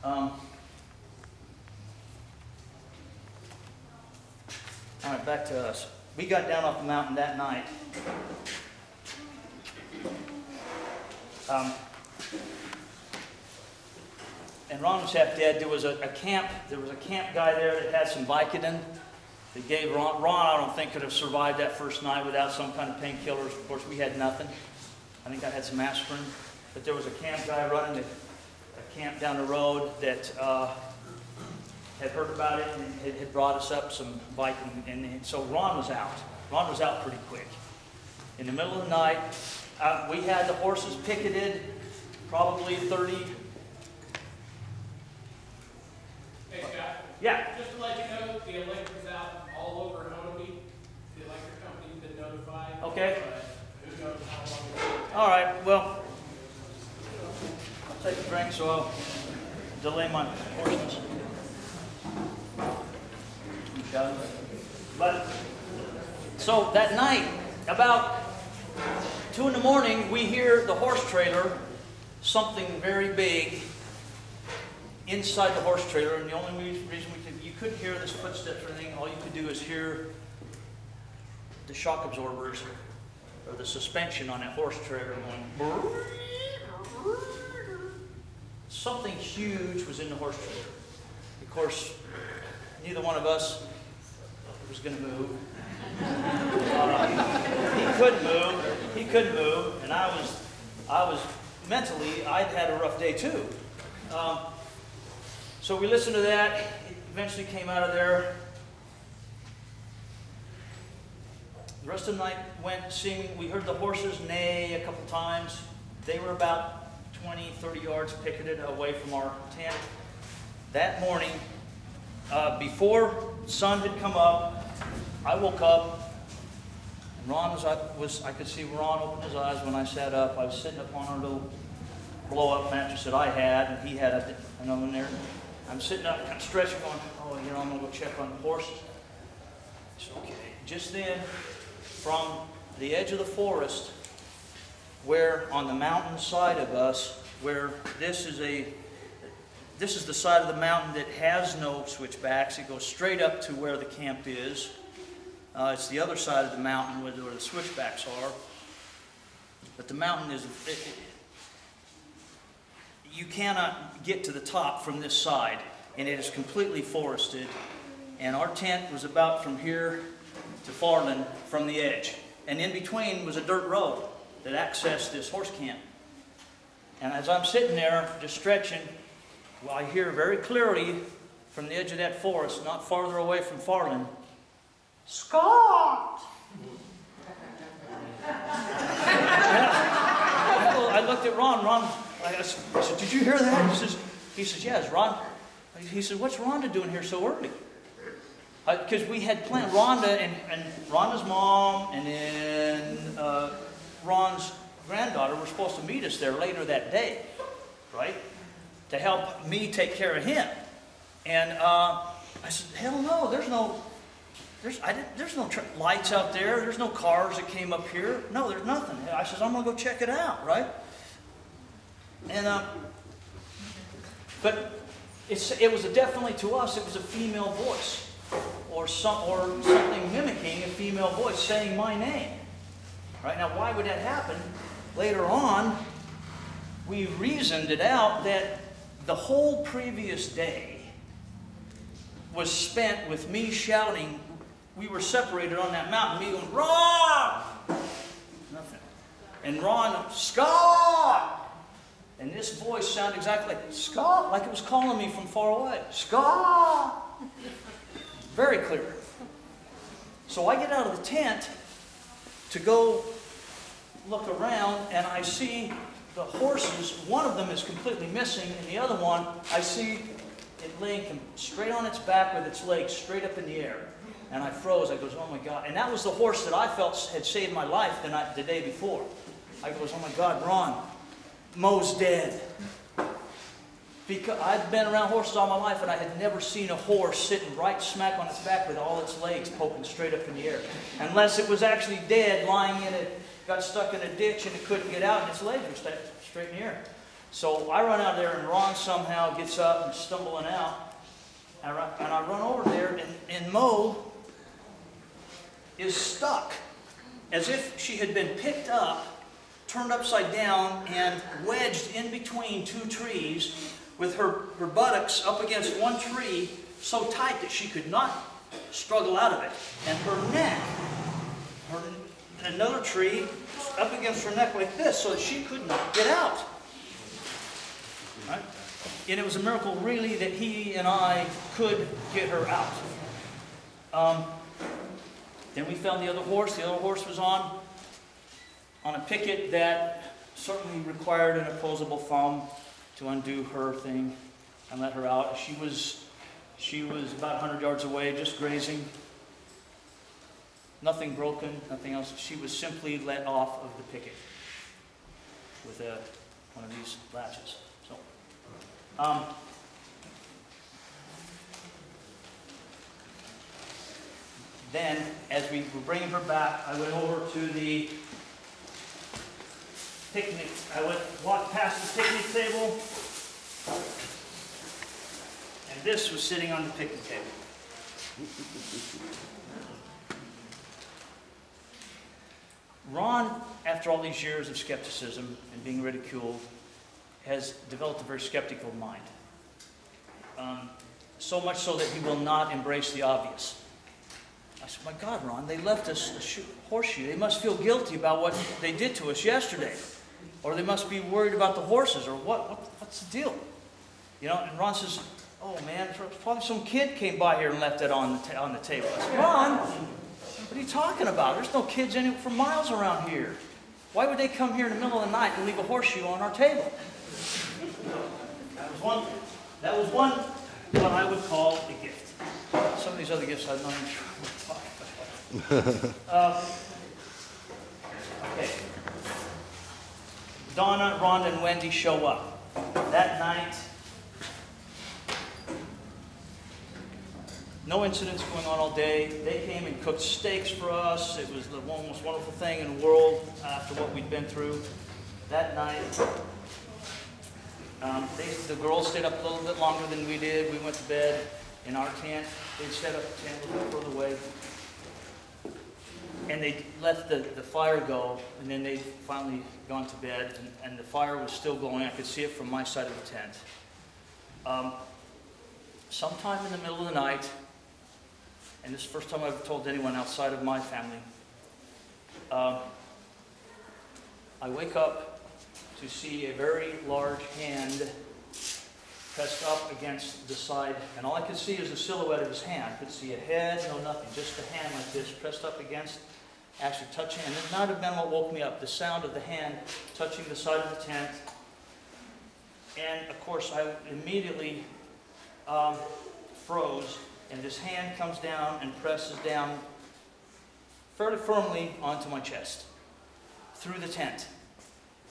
All right, back to us. We got down off the mountain that night. And Ron was half dead. There was a camp guy there that had some Vicodin. They gave Ron, I don't think, could have survived that first night without some kind of painkillers. Of course, we had nothing. I think I had some aspirin. But there was a camp guy running a camp down the road that had heard about it and had brought us up some Vicodin. And so Ron was out. Ron was out pretty quick. In the middle of the night, we had the horses picketed, probably 30. Hey, Scott. Yeah. Just to let you know, the electric's out all over Nonaby. The electric company's been notified. Okay. Who knows how long it'll take. All right. Well, I'll take a drink so I'll delay my portions. But so that night, about 2 in the morning, we hear the horse trailer, something very big inside the horse trailer, and the only reason you couldn't hear this footsteps or anything. All you could do is hear the shock absorbers or the suspension on that horse trailer going. Something huge was in the horse trailer. Of course, neither one of us was going to move. He couldn't move, and I was mentally, I'd had a rough day too. So we listened to that. It eventually came out of there. The rest of the night went seeing. We heard the horses neigh a couple times. They were about 20, 30 yards picketed away from our tent. That morning, before the sun had come up, I woke up, and Ron I could see Ron open his eyes when I sat up. I was sitting up on our little blow-up mattress that I had, and he had another one there. I'm sitting up, kind of stretching, going, oh, I'm going to go check on the horses. It's okay. Just then, from the edge of the forest, where on the mountain side of us, where this is the side of the mountain that has no switchbacks. It goes straight up to where the camp is. It's the other side of the mountain where the switchbacks are. But the mountain is... you cannot get to the top from this side, and it is completely forested. And our tent was about from here to Farland from the edge. And in between was a dirt road that accessed this horse camp. And as I'm sitting there, just stretching, well, I hear very clearly from the edge of that forest, not farther away from Farland, Scott! I looked at Ron. I said, did you hear that? He says, yeah, it's Ron. He said, what's Rhonda doing here so early? Because we had planned, Rhonda and Rhonda's mom and then Ron's granddaughter were supposed to meet us there later that day, right? To help me take care of him. And I said, hell no, there's no lights out there. There's no cars that came up here. No, there's nothing. I said, I'm going to go check it out, right? And but it was definitely to us. It was a female voice, or something mimicking a female voice saying my name. Right now, why would that happen? Later on, we reasoned it out that the whole previous day was spent with me shouting. We were separated on that mountain. Me going, Ron! Nothing. And Ron, Scott! And this voice sounded exactly like Scott, like it was calling me from far away. Scott! Very clear. So I get out of the tent to go look around, and I see the horses. One of them is completely missing, and the other one, I see it laying straight on its back with its legs straight up in the air. And I froze. I goes, oh my God. And that was the horse that I felt had saved my life the day before. I goes, oh my God, Ron, Mo's dead. Because I'd been around horses all my life, and I had never seen a horse sitting right smack on its back with all its legs poking straight up in the air. Unless it was actually dead, lying in it, got stuck in a ditch, and it couldn't get out, and its legs were straight in the air. So I run out there, and Ron somehow gets up and stumbling out. And I run over there, and Mo is stuck, as if she had been picked up, turned upside down, and wedged in between two trees with her buttocks up against one tree so tight that she could not struggle out of it. And her neck, another tree up against her neck like this so that she could not get out. Right? And it was a miracle, really, that he and I could get her out. Then we found the other horse. The other horse was on a picket that certainly required an opposable thumb to undo her thing and let her out. She was about 100 yards away, just grazing. Nothing broken, nothing else. She was simply let off of the picket with one of these latches. So, then, as we were bringing her back, I went over to the picnic. Walked past the picnic table, and this was sitting on the picnic table. Ron, after all these years of skepticism and being ridiculed, has developed a very skeptical mind. So much so that he will not embrace the obvious. I said, my God, Ron, they left us a horseshoe. They must feel guilty about what they did to us yesterday. Or they must be worried about the horses, or what's the deal? You know, and Ron says, oh man, probably some kid came by here and left it on the table. I said, Ron, what are you talking about? There's no kids in it for miles around here. Why would they come here in the middle of the night and leave a horseshoe on our table? That was one what I would call a gift. Some of these other gifts I'm not even sure what to talk about. Okay. Donna, Rhonda, and Wendy show up. That night, no incidents going on all day. They came and cooked steaks for us. It was the most wonderful thing in the world after what we'd been through. That night, the girls stayed up a little bit longer than we did. We went to bed in our tent. They stayed up the tent a little further away. And they let the fire go, and then they'd finally gone to bed, and the fire was still going. I could see it from my side of the tent. Sometime in the middle of the night, and this is the first time I've told anyone outside of my family, I wake up to see a very large hand pressed up against the side, and all I could see is the silhouette of his hand. I could see a head, no nothing, just a hand like this, pressed up against, actually touching, and it might have been what woke me up, the sound of the hand touching the side of the tent. And of course, I immediately froze, and this hand comes down and presses down fairly firmly onto my chest, through the tent.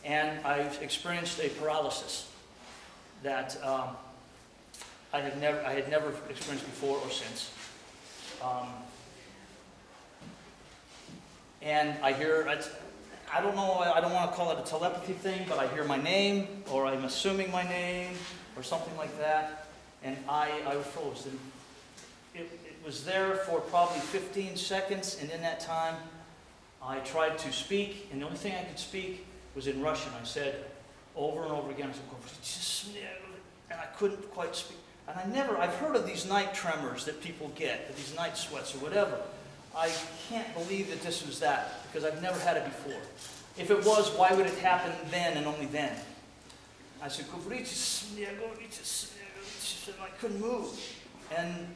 And I've experienced a paralysis that I had never experienced before or since. And I hear, I don't know, I don't want to call it a telepathy thing, but I hear my name, or I'm assuming my name, or something like that. And I froze. And it was there for probably 15 seconds, and in that time, I tried to speak, and the only thing I could speak was in Russian. I said over and over again, I said, and I couldn't quite speak. And I've heard of these night tremors that people get, these night sweats or whatever. I can't believe that this was that, because I've never had it before. If it was, why would it happen then and only then? I said, and I couldn't move. And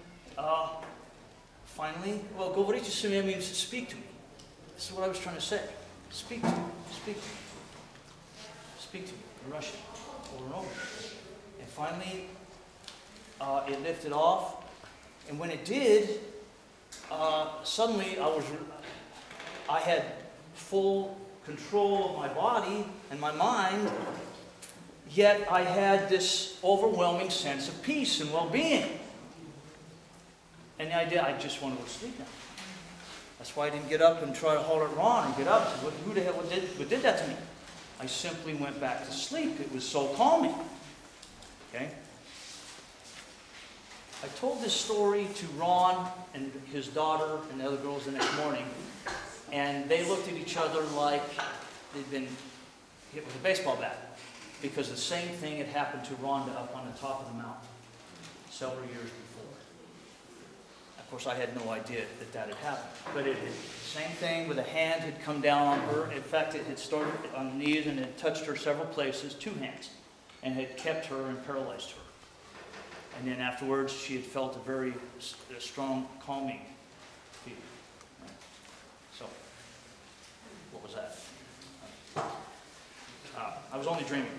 finally, well, говорите со мной means speak to me. This is what I was trying to say. Speak to me, speak to me. Speak to me in Russian, over and over. And finally, it lifted off. And when it did, suddenly I had full control of my body and my mind, yet I had this overwhelming sense of peace and well-being. And the idea, I just want to go to sleep now. That's why I didn't get up and try to hold it Ron and get up. I said, who the hell did that to me? I simply went back to sleep. It was so calming. Okay? I told this story to Ron and his daughter and the other girls the next morning, and they looked at each other like they'd been hit with a baseball bat, because the same thing had happened to Rhonda up on the top of the mountain several years before. Of course, I had no idea that that had happened, but it had, same thing, with a hand had come down on her. In fact, it had started on the knees and had touched her several places, 2 hands, and had kept her and paralyzed her. And then afterwards, she had felt a very strong calming feeling. Right? So, what was that? I was only dreaming.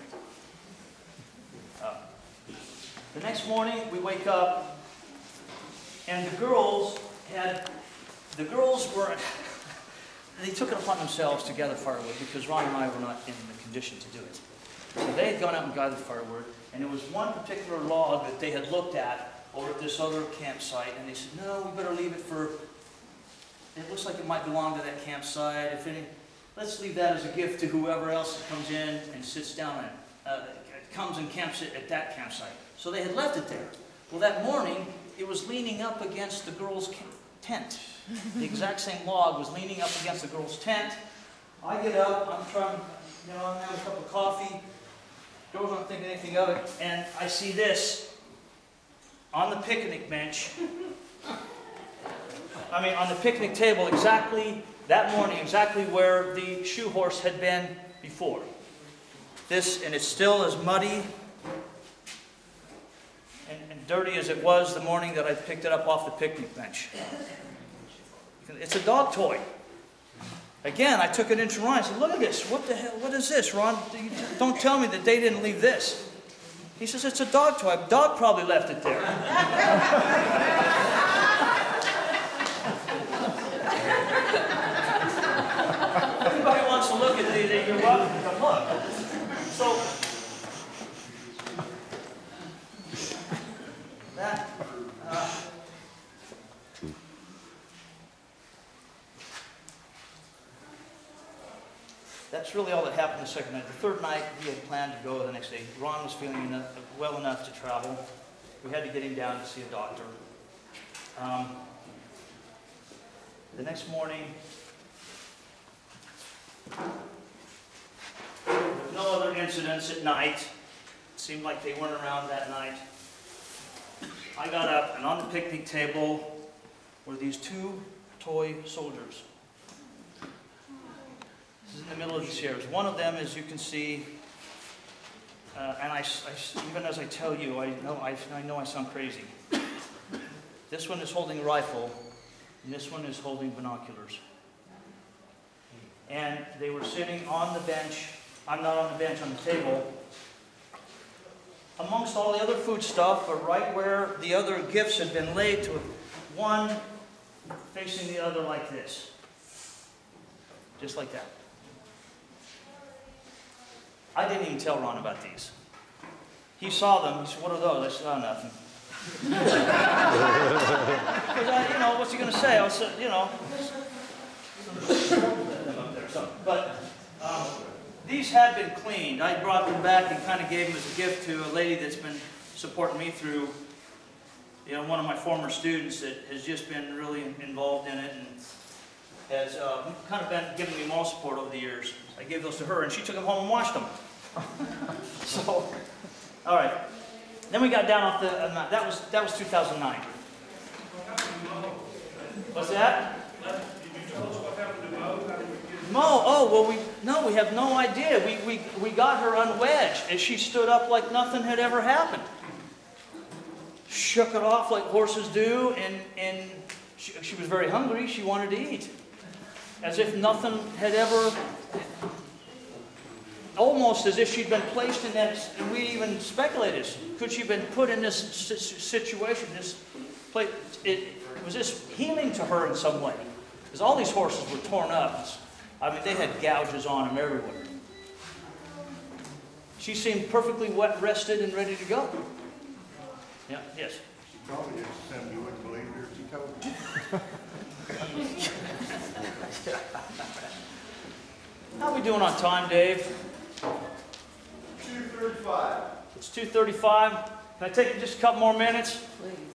The next morning, we wake up, and the girls were, they took it upon themselves to gather firewood, because Ron and I were not in the condition to do it. So they had gone out and gathered firewood, and there was one particular log that they had looked at over at this other campsite, and they said, no, we better leave it for, it looks like it might belong to that campsite. If any, let's leave that as a gift to whoever else comes in and sits down and comes and camps it at that campsite. So they had left it there. Well, that morning, it was leaning up against the girls' tent. The exact same log was leaning up against the girls' tent. I get up, I'm trying, I'm having a cup of coffee. Girls aren't thinking anything of it, and I see this on the picnic bench. On the picnic table, exactly that morning, exactly where the shoe horse had been before. This, and it's still as muddy and dirty as it was the morning that I picked it up off the picnic bench. It's a dog toy. Again, I took it into Ron. I said, look at this. What the hell? What is this, Ron? Don't tell me that they didn't leave this. He says, it's a dog toy. A dog probably left it there. Anybody wants to look at these, you're welcome to come look. So, that, that's really all that happened the second night. The third night, we had planned to go the next day. Ron was feeling well enough to travel. We had to get him down to see a doctor. The next morning, there was no other incidents at night. It seemed like they weren't around that night. I got up, and on the picnic table were these 2 toy soldiers. This is in the middle of the Sierras. One of them, as you can see, and even as I tell you, I know I sound crazy. This one is holding a rifle, and this one is holding binoculars. And they were sitting on the bench, I'm not on the bench, on the table, amongst all the other food stuff, but right where the other gifts had been laid, to one facing the other like this. Just like that. I didn't even tell Ron about these. He saw them. He said, what are those? I said, oh, nothing. Because what's he going to say? I said, But these had been cleaned. I brought them back and kind of gave them as a gift to a lady that's been supporting me through, one of my former students that has just been really involved in it and has kind of been giving me moral support over the years. I gave those to her, and she took them home and washed them. So, all right. Then we got down off the. That was 2009. What's that? Did you tell us what happened to Mo? Mo? Oh well, we have no idea. We got her unwedged, and she stood up like nothing had ever happened. Shook it off like horses do, and she was very hungry. She wanted to eat, as if nothing had ever. Almost as if she'd been placed in that, and we even speculated, could she have been put in this situation, this place? Was this healing to her in some way? Because all these horses were torn up. They had gouges on them everywhere. She seemed perfectly wet, rested, and ready to go. Yeah, yes? She probably just said you wouldn't believe her if you told her. How are we doing on time, Dave? 2:35. It's 2:35. Can I take just a couple more minutes? Please.